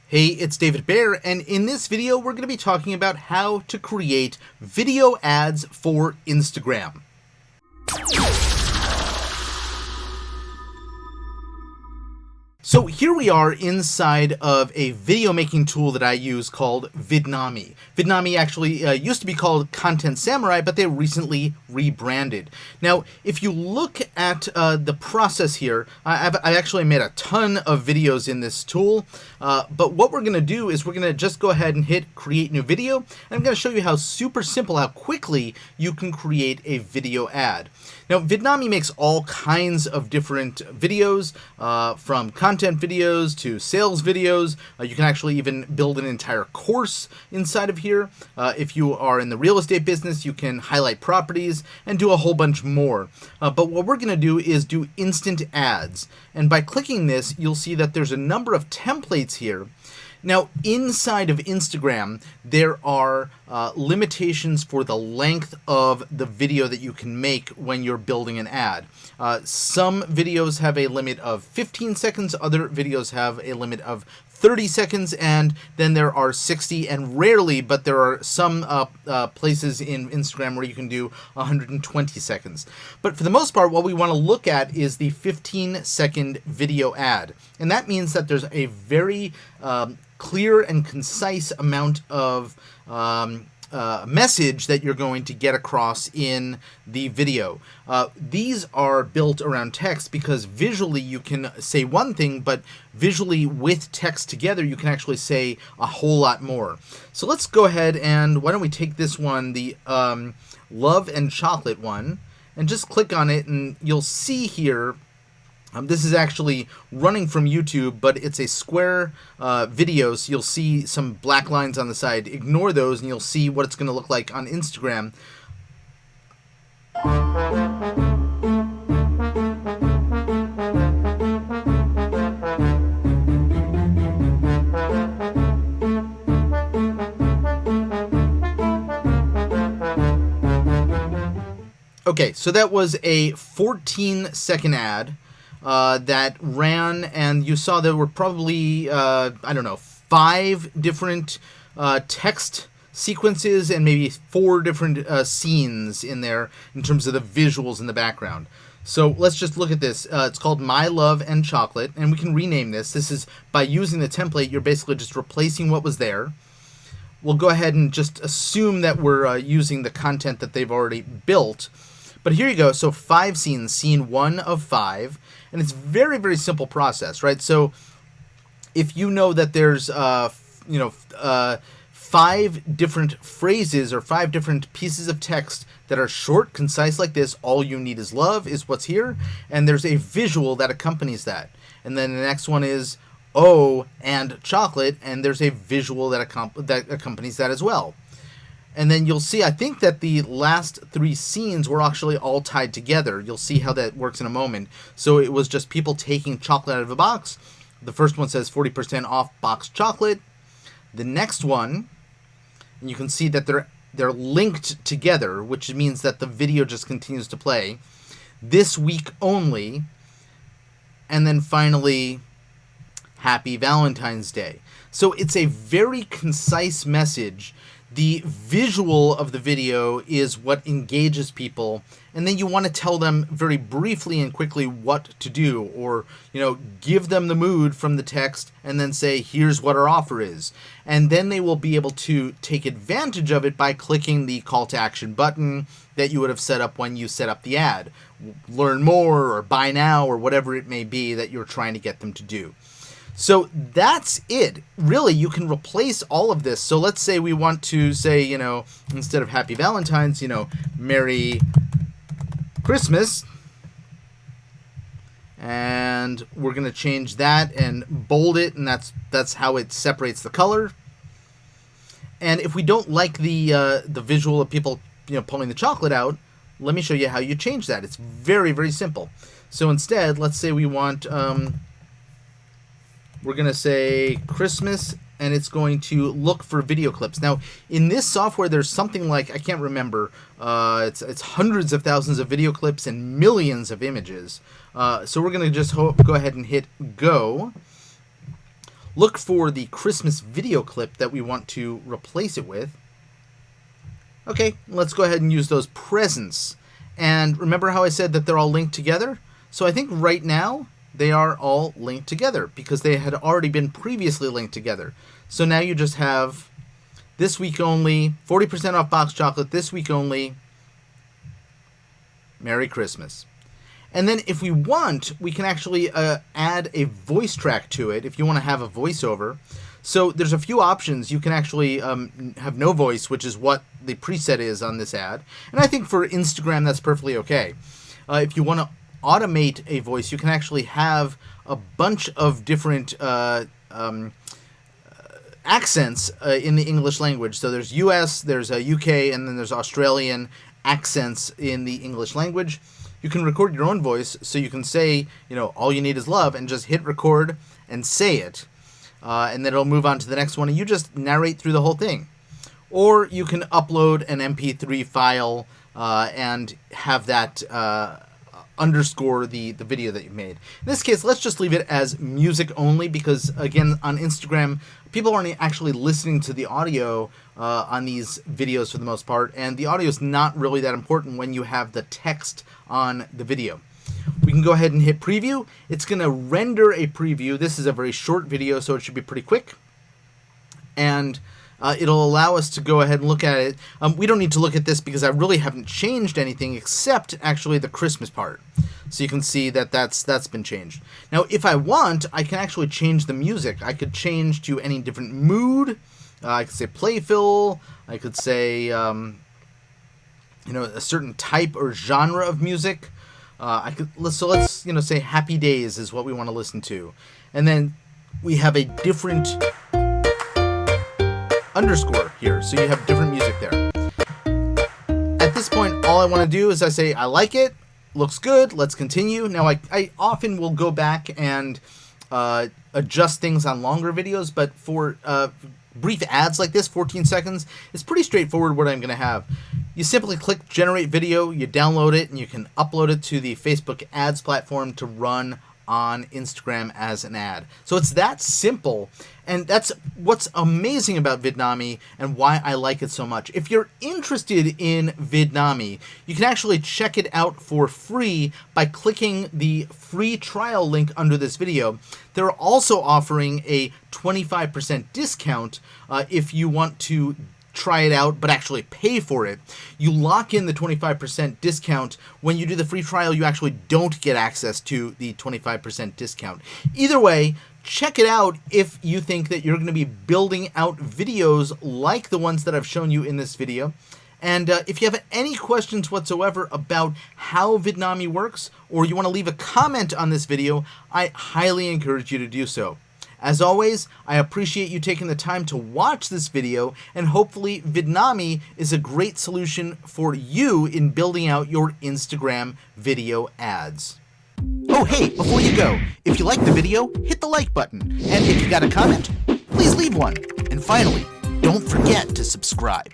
Hey, it's David Baer, and in this video we're going to be talking about how to create video ads for Instagram. So here we are inside of a video making tool that I use called Vidnami. Vidnami actually used to be called Content Samurai, but they recently rebranded. Now, if you look at the process here, I actually made a ton of videos in this tool, but what we're going to do is we're going to just go ahead and hit Create New Video, and I'm going to show you how super simple, how quickly you can create a video ad. Now, Vidnami makes all kinds of different videos, from content videos to sales videos. You can actually even build an entire course inside of here. If you are in the real estate business, you can highlight properties and do a whole bunch more. But what we're going to do is do instant ads. And by clicking this, you'll see that there's a number of templates here. Now, inside of Instagram, there are limitations for the length of the video that you can make when you're building an ad. Some videos have a limit of 15 seconds, other videos have a limit of 30 seconds, and then there are 60, and rarely, but there are some places in Instagram where you can do 120 seconds. But for the most part, what we want to look at is the 15-second video ad. And that means that there's a very clear and concise amount of message that you're going to get across in the video. These are built around text because visually you can say one thing, but visually with text together you can actually say a whole lot more. So let's go ahead and why don't we take this one, the love and chocolate one, and just click on it, and you'll see here this is actually running from YouTube, but it's a square video, so you'll see some black lines on the side. Ignore those, and you'll see what it's going to look like on Instagram. Okay, so that was a 14-second ad. That ran, and you saw there were probably, 5 different text sequences and maybe 4 different scenes in there in terms of the visuals in the background. So let's just look at this. It's called My Love and Chocolate, and we can rename this. This is, by using the template, you're basically just replacing what was there. We'll go ahead and just assume that we're using the content that they've already built. But here you go. So 5 scenes, scene 1 of 5. And it's very, very simple process, right? So if you know that there's, 5 different phrases or 5 different pieces of text that are short, concise like this, all you need is love is what's here. And there's a visual that accompanies that. And then the next one is oh and chocolate, and there's a visual that accompanies that as well. And then you'll see, I think that the last 3 scenes were actually all tied together. You'll see how that works in a moment. So it was just people taking chocolate out of a box. The first one says 40% off box chocolate. The next one, and you can see that they're linked together, which means that the video just continues to play. This week only. And then finally, Happy Valentine's Day. So it's a very concise message. The visual of the video is what engages people, and then you want to tell them very briefly and quickly what to do, or give them the mood from the text and then say, here's what our offer is. And then they will be able to take advantage of it by clicking the call to action button that you would have set up when you set up the ad. Learn more, or buy now, or whatever it may be that you're trying to get them to do. So that's it. Really, you can replace all of this. So let's say we want to say, instead of Happy Valentine's, Merry Christmas. And we're going to change that and bold it, and that's how it separates the color. And if we don't like the visual of people, pulling the chocolate out, let me show you how you change that. It's very, very simple. So instead, let's say we want we're going to say Christmas, and it's going to look for video clips. Now, in this software, there's something like, I can't remember, it's hundreds of thousands of video clips and millions of images. So we're going to just go ahead and hit go. look for the Christmas video clip that we want to replace it with. Okay, let's go ahead and use those presents. And remember how I said that they're all linked together? So I think right now they are all linked together because they had already been previously linked together. So now you just have this week only, 40% off box chocolate, this week only, Merry Christmas. And then if we want, we can actually add a voice track to it if you want to have a voiceover. So there's a few options. You can actually have no voice, which is what the preset is on this ad. And I think for Instagram, that's perfectly okay. If you want to automate a voice, you can actually have a bunch of different accents in the English language. So there's US, there's UK, and then there's Australian accents in the English language. You can record your own voice, so you can say, all you need is love, and just hit record and say it. And then it'll move on to the next one, and you just narrate through the whole thing. Or you can upload an MP3 file and have that underscore the video that you've made. In this case, let's just leave it as music only because, again, on Instagram, people aren't actually listening to the audio on these videos for the most part, and the audio is not really that important when you have the text on the video. We can go ahead and hit preview. It's going to render a preview. This is a very short video, so it should be pretty quick. And it'll allow us to go ahead and look at it. We don't need to look at this because I really haven't changed anything except actually the Christmas part. So you can see that that's been changed. Now, if I want, I can actually change the music. I could change to any different mood. I could say playful. I could say, a certain type or genre of music. So let's say Happy Days is what we want to listen to. And then we have a different underscore here, so you have different music there. At this point, all I want to do is I say I like it, looks good, let's continue. Now I often will go back and adjust things on longer videos, but for brief ads like this, 14 seconds, it's pretty straightforward what I'm going to have. You simply click generate video, you download it, and you can upload it to the Facebook ads platform to run on Instagram as an ad. So it's that simple, and that's what's amazing about Vidnami and why I like it so much. If you're interested in Vidnami, you can actually check it out for free by clicking the free trial link under this video. They're also offering a 25% discount if you want to try it out but actually pay for it. You lock in the 25% discount. When you do the free trial, you actually don't get access to the 25% discount. Either way, check it out if you think that you're going to be building out videos like the ones that I've shown you in this video. And if you have any questions whatsoever about how Vidnami works, or you want to leave a comment on this video, I highly encourage you to do so. As always, I appreciate you taking the time to watch this video, and hopefully Vidnami is a great solution for you in building out your Instagram video ads. Oh hey, before you go, if you liked the video, hit the like button, and if you got a comment, please leave one. And finally, don't forget to subscribe.